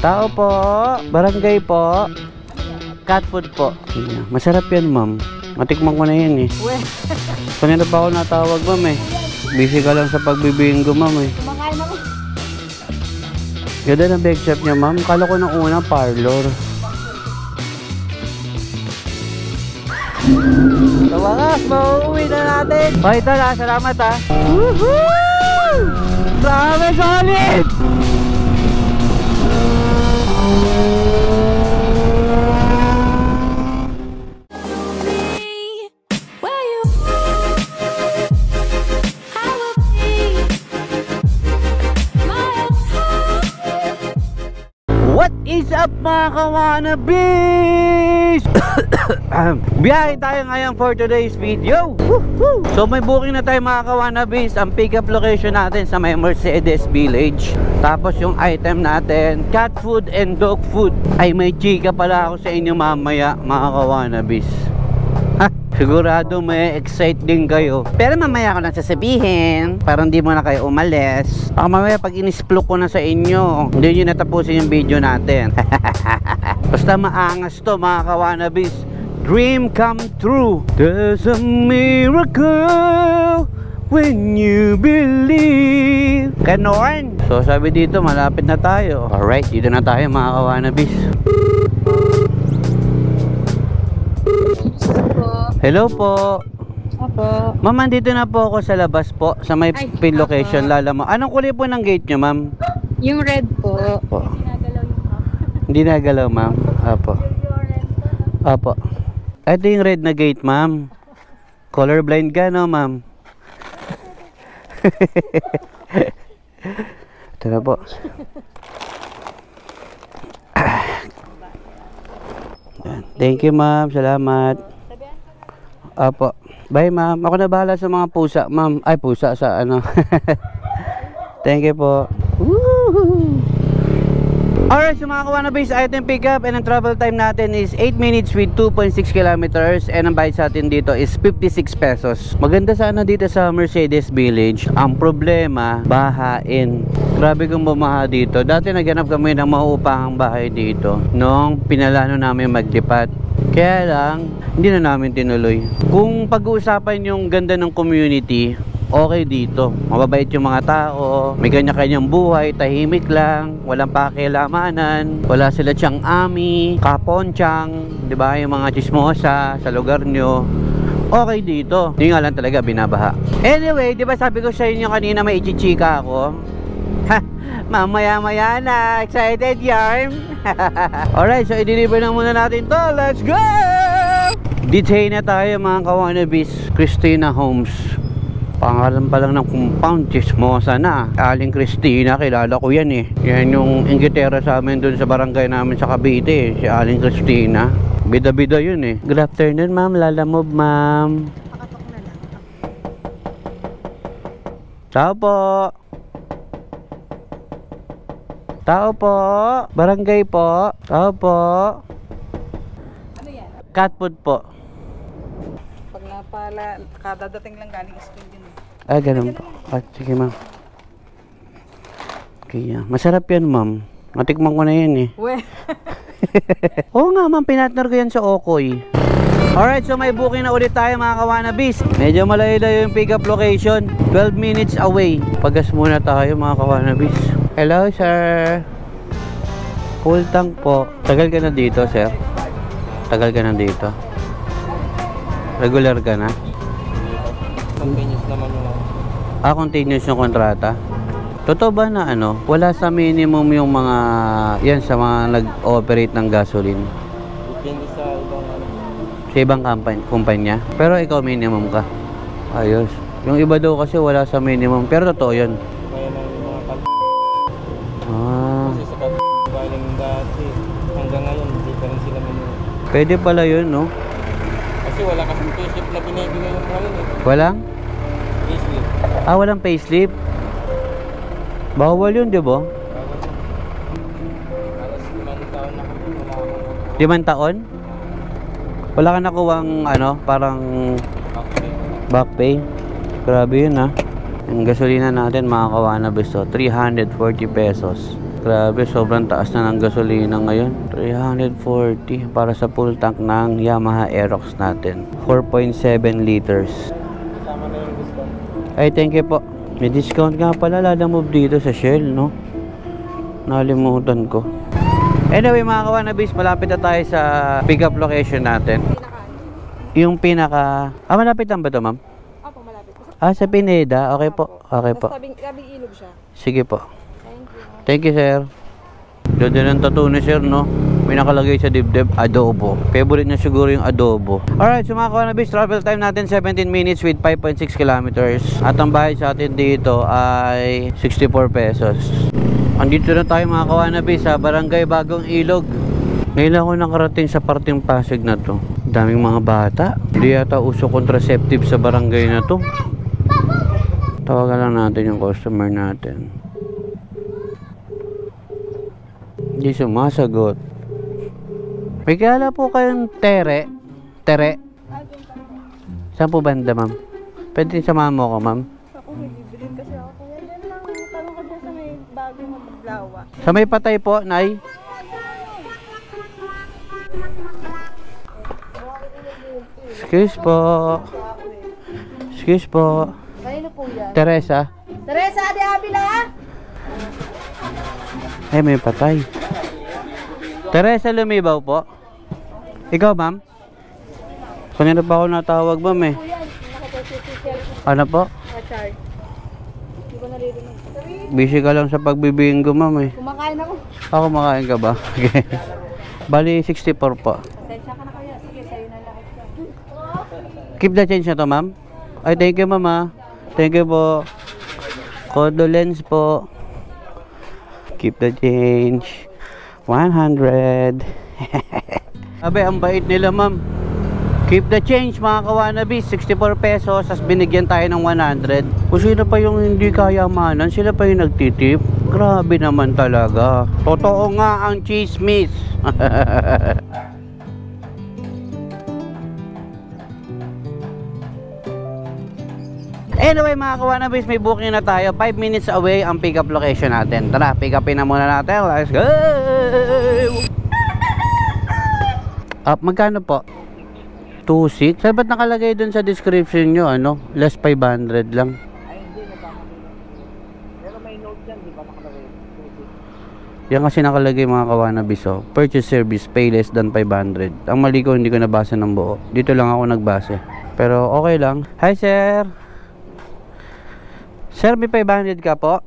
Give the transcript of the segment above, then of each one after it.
Tao po, barangay po. Cat food po. Masarap yan, ma'am. Matikman ko na yan eh. Kanina pa ako natawag, ma'am eh. Busy ka lang sa pagbibinggo, ma'am eh. Kumakain ako. Ganda ng bake shop niya, ma'am. Kala ko ng una, parlor. Sa wakas, mauuwi na natin. Okay, tala. Salamat ha. Woohoo! Grabe, solid! What is up mga kawanabis? Biyahe tayo ngayon for today's video. So may booking na tayo mga kawanabis. Ang pick up location natin sa may Mercedes Village. Tapos yung item natin, cat food and dog food. Ay may chika pala ako sa inyo mamaya mga kawanabis. Sigurado may excite din kayo. Pero mamaya ko lang sasabihin para hindi mo na kayo umalis. Mamaya pag inisplok ko na sa inyo, hindi nyo natapusin yung video natin. Basta maangas to mga kawanabis. Dream come true. There's a miracle when you believe. Ganon. So sabi dito malapit na tayo. Alright, dito na tayo mga kawanabis. Hello po. Opo. Ma'am, andito na po ako sa labas po, sa may pin location, Lalamo. Anong kulay po ng gate nyo, ma'am? Yung red po. Opo. Hindi nagalaw, ma'am. Opo. Opo. Ito yung red na gate, ma'am. Colorblind ka, no, ma'am? Ito na po. Thank you, ma'am. Salamat. Apo. Bye, ma'am. Ako na bahala sa mga pusa, ma'am. Ay, pusa sa ano. Thank you po. Woohoo! Alright, so mga kawanabis, item pickup and ang travel time natin is 8 minutes with 2.6 kilometers and ang bayad sa atin dito is 56 pesos. Maganda sana dito sa Mercedes Village. Ang problema, bahain. Grabe kung bumaha dito. Dati naghanap kami ng mauupahang bahay dito nung pinalano namin maglipat. Kaya lang, hindi na namin tinuloy. Kung pag-uusapan yung ganda ng community, okay dito. Mababait yung mga tao, may kanya-kanyang buhay, tahimik lang, walang pakilamanan, wala sila tiyang ami, kaponchang, di ba? Yung mga chismosa sa lugar nyo. Okay dito. Hindi nga lang talaga binabaha. Anyway, di ba sabi ko sa inyo kanina may ichichika ako? Ha! Mamaya-maya na. Excited yarn? Alright, so i-deliver na muna natin to. Let's go! Detain na tayo mga kawanabis. Christina Homes. Pangalan pa lang ng compound. Chismosa na. Aling Christina, kilala ko yan eh. Yan yung inggitera sa amin dun sa barangay namin sa Cavite eh. Si Aling Christina. Bida-bida yun eh. Good afternoon, ma'am. Lalamove, ma'am. Pakatok na lang. Ciao po. Tao po, barangay po. Tao po. Ano yan? Cat food po. Pag napala, kadadating lang galing school din. Ah, ganun po. Ah, sige ma'am. Okay, masarap yan ma'am. Natikman ko na yan eh. Oo nga ma'am, pinatner ko yan sa Okoy. Alright, so may booking na ulit tayo mga kawanabis. Medyo malayo-layo yung pick up location. 12 minutes away. Pagas muna tayo mga kawanabis. Hello sir. Full tank po. Tagal ka na dito sir? Tagal ka na dito? Regular ka na? Continuous naman yung... Ah, continuous yung kontrata? Totoo ba na ano? Wala sa minimum yung mga... Yan sa mga nag-operate ng gasoline? Depende sa ibang ano. Sa ibang kumpanya? Pero ikaw minimum ka? Ayos. Yung iba daw kasi wala sa minimum. Pero totoo yun. Kaya ng mga kasi sa galing dati hanggang ngayon hindi pa rin sila minimum. Pwede pala yun, no? Kasi wala kasing payslip na binibigay yung ngayon eh. Walang? Payslip. Ah, walang payslip? Bawal yun, di ba? Alas 5 taon na kami wala akong 5 taon? Wala ka nakuwang ano, parang back pay? Grabe yun ah. Yung gasolina natin mga kawanabis to, 340 pesos. Grabe, sobrang taas na ng gasolina ngayon. 340 para sa full tank ng Yamaha Aerox natin. 4.7 liters. Kasama na yung discount. Ay, thank you po. May discount nga pala, Lada Move dito sa Shell, no? Nalimutan ko. Anyway, mga kawanabis, malapit na tayo sa pick-up location natin. Yung pinaka... malapit lang ba ito, ma'am? Opo, malapit. Sa Pineda. Okay po. Okay po. Tabing ilog siya. Sige po. Thank you. Thank you, sir. Doon din ang tattoo ni sir, no? May nakalagay sa dibdib, adobo. Favorite niya siguro yung adobo. Alright, so mga kawanabis, travel time natin 17 minutes with 5.6 kilometers. At ang bayad sa atin dito ay 64 pesos. Andito na tayo mga kawanabis sa Barangay Bagong Ilog. Ngayon ako nakarating sa parting Pasig na to. Daming mga bata. Hindi yata uso contraceptive sa barangay na to. Tawagan lang natin yung customer natin. Hindi sumasagot. May kilala po kayong Tere? Tere? Saan po banda, ma'am? Pwede samahan mo ko, ma'am? Ako, may bibilin kasi ako. Yan lang, tanong ka dyan sa may bagong maglawa. Sa may patay po, Nay? Excuse po. Excuse po. Kanino po yan? Teresa? Teresa de Avila! May patay. Teresa Lumibaw po. Ikaw, ma'am? Kanina pa ako natawag, ma'am eh. Ano po? Richard. Hindi ko naririnig. Busy ka lang sa pagbibinggo, ma'am eh. Kumakain ako. Kumakain ka ba? Okay. Bali, 64 po. Pasensya ka na kaya. Sige, sa'yo na lang. Keep the change na to, ma'am. Ay, thank you, ma'am ah. Thank you po. Condolence po. Keep the change. 100. Sabi, ang bait nila, ma'am. Keep the change, mga kawanabis. 64 pesos. Tapos binigyan tayo ng 100. Kung sino pa yung hindi kayamanan, sila pa yung nagtitip. Grabe naman talaga. Totoo nga ang chismis. Anyway mga kawanabis, may booking na tayo. 5 minutes away ang pick up location natin. Tara, pick upin na muna natin. Let's go! Magkano po? 2.6? Saan ba't nakalagay dun sa description nyo? Less 500 lang. Ay, hindi. Pero may note dyan, di ba nakalagay? Yan kasi nakalagay mga kawanabis. Purchase service, pay less than 500. Ang mali ko, hindi ko nabasa ng buo. Dito lang ako nagbase. Pero okay lang. Hi sir! Sir, may 500 ka po?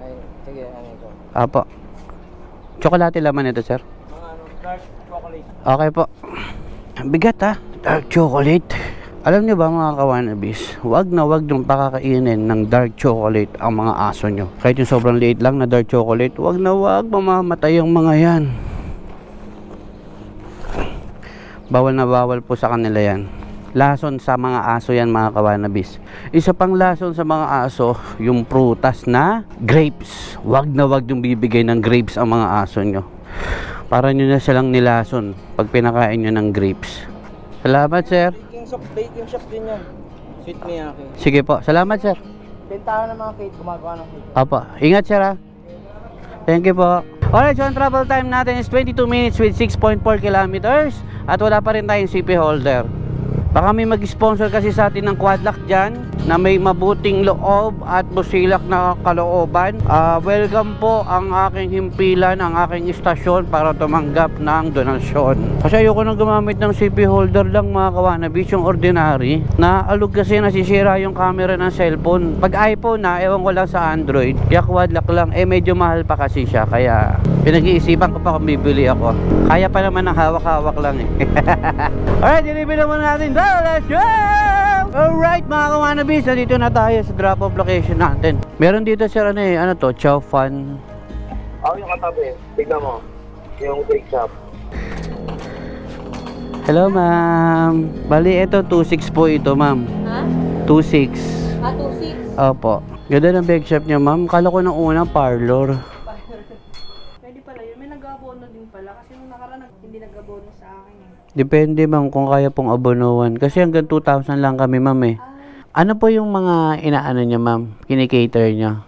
Ay, sige, ano ito? Apo. Tsokolate laman ito, sir. Mga dark chocolate. Okay po. Bigat ha. Dark chocolate. Alam niyo ba mga kawanabis, wag na wag yung pakakainin ng dark chocolate ang mga aso nyo. Kahit yung sobrang liit lang na dark chocolate, wag na wag mamamatay yung mga yan. Bawal na bawal po sa kanila yan. Lason sa mga aso yan mga kawanabis. Isa pang lason sa mga aso, yung prutas na grapes. Wag na wag yung bibigay ng grapes ang mga aso nyo. Para nyo na silang nilason pag pinakain nyo ng grapes. Salamat sir. Baking shop din yan. Sweet Miyake. Sige po, salamat sir. Bentahan ng mga cake, gumagawa ng cake. Apo, ingat sir ha. Thank you po. Alright, so ang travel time natin is 22 minutes with 6.4 kilometers. At wala pa rin tayong CP holder. Baka may mag-sponsor kasi sa atin ng Quadlock dyan na may mabuting loob at busilak na kalooban. Welcome po ang aking himpilan, ang aking istasyon para tumanggap ng donasyon. Kasi ayoko nang gumamit ng CP holder lang mga kawanabis, yung ordinary. Naalog kasi nasisira yung camera ng cellphone. Pag iPhone na, ewan ko lang sa Android. Kaya Quadlock lang, medyo mahal pa kasi siya. Kaya pinag-iisipan ko pa kung bibili ako. Kaya pa naman ng hawak-hawak lang eh. Alright, deliver naman natin. Let's go! Alright mga kawanabis, dito na tayo sa drop-off location natin. Meron dito sir ano to, Chow Fun. Yung katabi, tignan mo. Yung bake shop. Hello ma'am. Bali ito 2.6 po ito ma'am. Ha? 2.6. 2.6? Opo. Ganda ng bake shop niya ma'am. Kala ko ng una parlor. Pwede pala yun. May nag-abono din pala. Kasi nung nakaraan hindi nag-abono sa akin. Depende ma'am kung kaya pong abonuhan. Kasi hanggang 2,000 lang kami ma'am eh. Ano po yung mga inaano niya ma'am? Kinikater niya?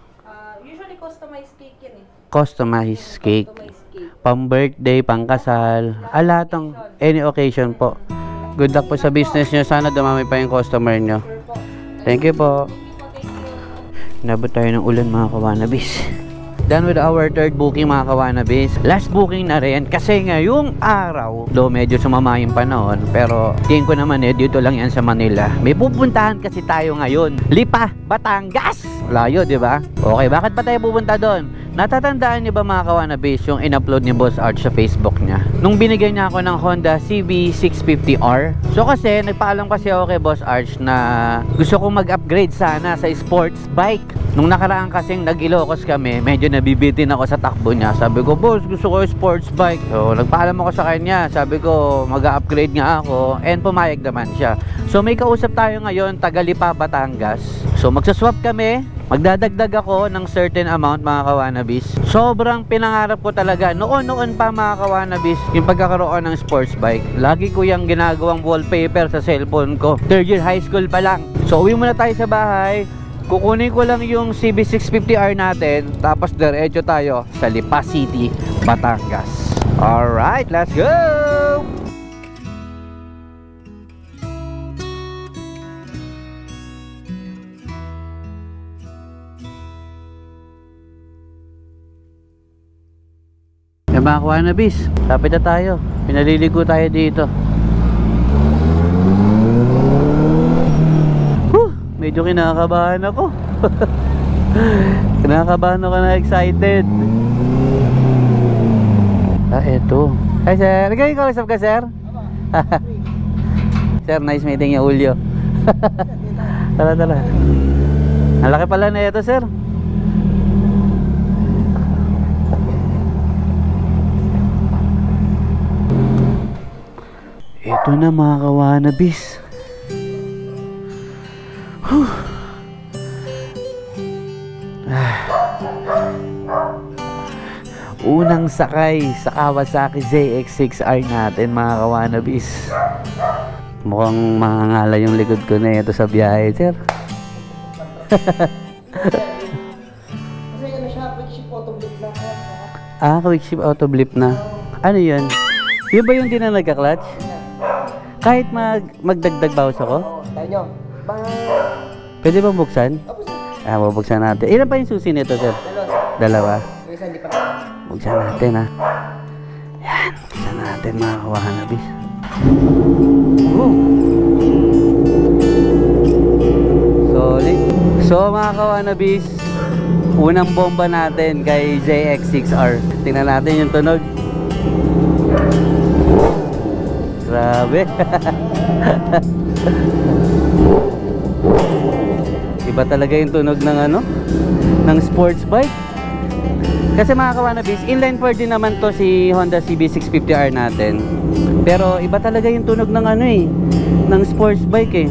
Usually customized cake yan eh. Customized cake. Customized cake. Pang birthday, pang kasal. Lahat ng any occasion po. Good luck po sa business nyo. Sana dumami pa yung customer nyo. Sure po. Thank you po. Thank you. Nabot tayo ng ulan mga kawanabis. Done with our third booking mga kawanabis. Last booking na rin kasi ngayong araw, do medyo sumama yung panahon, pero tingin ko naman dito lang yan sa Manila. May pupuntahan kasi tayo ngayon. Lipa, Batangas! Layo, di ba? Okay, bakit pa tayo pupunta doon? Natatandaan niyo ba mga kawanabis yung in-upload ni Boss Arch sa Facebook niya? Nung binigay niya ako ng Honda CB650R. So kasi, nagpaalam kasi ako kay Boss Arch na gusto kong mag-upgrade sana sa sports bike. Nung nakaraan kasing nag-Ilocos kami, medyo nabibitin ako sa takbo niya. Sabi ko, boss, gusto ko yung sports bike. So, nagpaalam ako sa kanya. Sabi ko, mag-upgrade nga ako. And pumayag naman siya. So, may kausap tayo ngayon, taga Lipa, Batangas. So, magsaswap kami. Magdadagdag ako ng certain amount mga kawanabis. Sobrang pinangarap ko talaga noon pa mga kawanabis yung pagkakaroon ng sports bike. Lagi ko yung ginagawang wallpaper sa cellphone ko. Third year high school pa lang. So uwi muna tayo sa bahay. Kukunin ko lang yung CB650R natin. Tapos diretso tayo sa Lipa City, Batangas. Alright, let's go! Mga kawanabis, lapit na tayo. Pinaliligo tayo dito. Medyo kinakabahan ako. Kinakabahan ako na excited. Eto. Hi sir, nagay kausap ka sir? Sir, nice meeting you, Julio. Tara. Ang laki pala na ito sir. Ito na mga kawanabis. Unang sakay sa Kawasaki ZX6R natin mga kawanabis. Mukhang mangangala yung likod ko na ito sa biyahe sir. Kasi ano siya, quick ship auto blip lang. Quick ship auto blip na. Ano yun? Yun ba yung di na nagka-clutch? Kahit magdagdag bawas ako? Oo, tayo nyo. Bang! Pwede bang buksan? Opo sir. Bubuksan natin. Ilan pa yung susi nito sir? Dalawa Dalawa. sir. Yung isa hindi pa. Buksan natin ha. Yan, buksan natin mga kawanabis. Solid. So mga kawanabis, unang bomba natin kay ZX6R. Tingnan natin yung tunog. Grabe. Iba talaga yung tunog ng ng sports bike. Kasi mga kawanabis, inline 4 din naman to si Honda CB650R natin. Pero iba talaga yung tunog ng ng sports bike eh.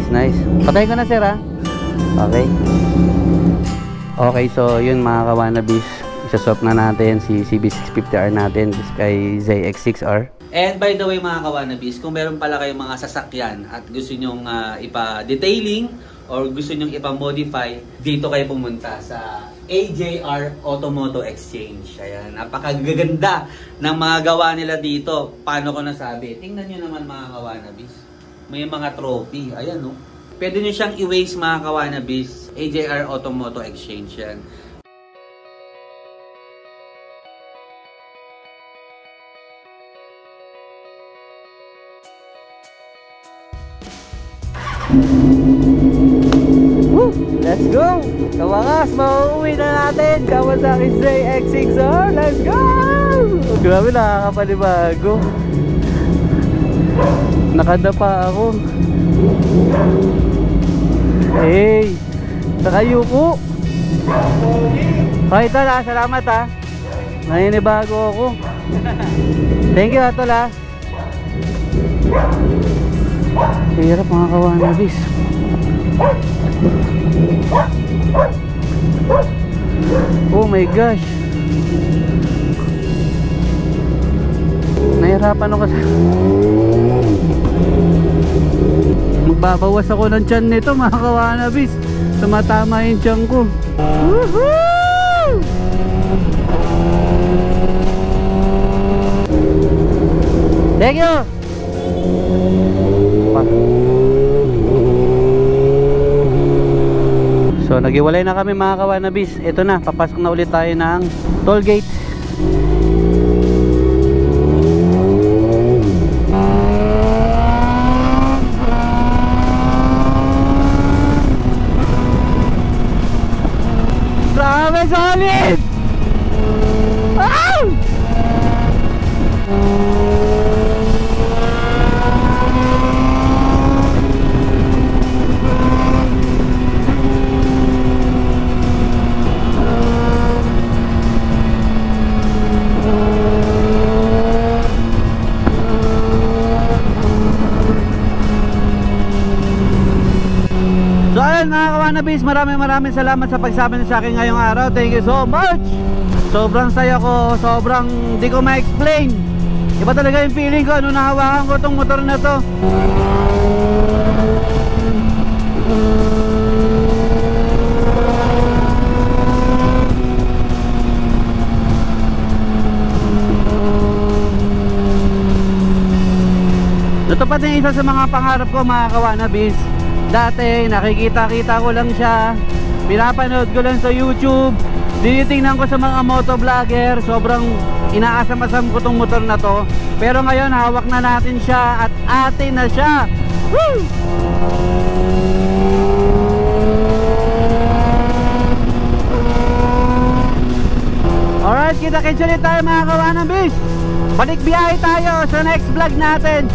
Nice. Patay ko na sir ha. Okay. Okay, so yun mga kawanabis. Isaswap na natin si CB650R natin kay ZX6R. And by the way mga kawanabis, kung meron pala kayong mga sasakyan at gusto nyong ipa-detailing or gusto nyong ipa-modify, dito kayo pumunta sa AJR Automoto Exchange. Ayan, napakagaganda ng mga gawa nila dito. Paano ko nasabi? Tingnan nyo naman mga kawanabis. May mga trophy. Ayan no. Pwede nyo siyang i-waste mga kawanabis. AJR Automoto Exchange yan. Let's go! Sa wakas, mauuwi na natin Kawasaki ZX6R. Let's go! Grabe, nakakapanibago. Nakadapa ako. Hey! Nakayuko. Okay, tol ha. Salamat ha. Naninibago ako. Thank you ha, tol ha. Hirap mga kawanabis. Oh my gosh. Nahirapan ako sa Magbabawas ako ng tiyan nito mga kawanabis. Tumatama yung tiyan ko. Woohoo! Thank you! So nagiwalay na kami mga kawanabis. Ito na, papasok na ulit tayo ng toll gate. Grabe solid! Ah! So ayun mga kawanabis, maraming salamat sa pagsama niyo sa akin ngayong araw. Thank you so much. Sobrang saya ko, sobrang di ko ma-explain. Iba talaga yung feeling ko nung nahawakan ko tong motor na to. Natupad na isa sa mga pangarap ko mga kawanabis. Dati nakikita-kita ko lang siya, pinapanood ko lang sa YouTube, tinitingnan ko sa mga motovlogger, sobrang inaasam-asam ko tong motor na to. Pero ngayon hawak na natin siya at atin na siya. Woo! Alright, kita-kits ulit tayo mga kawanabis. Balik biyahe tayo sa next vlog natin.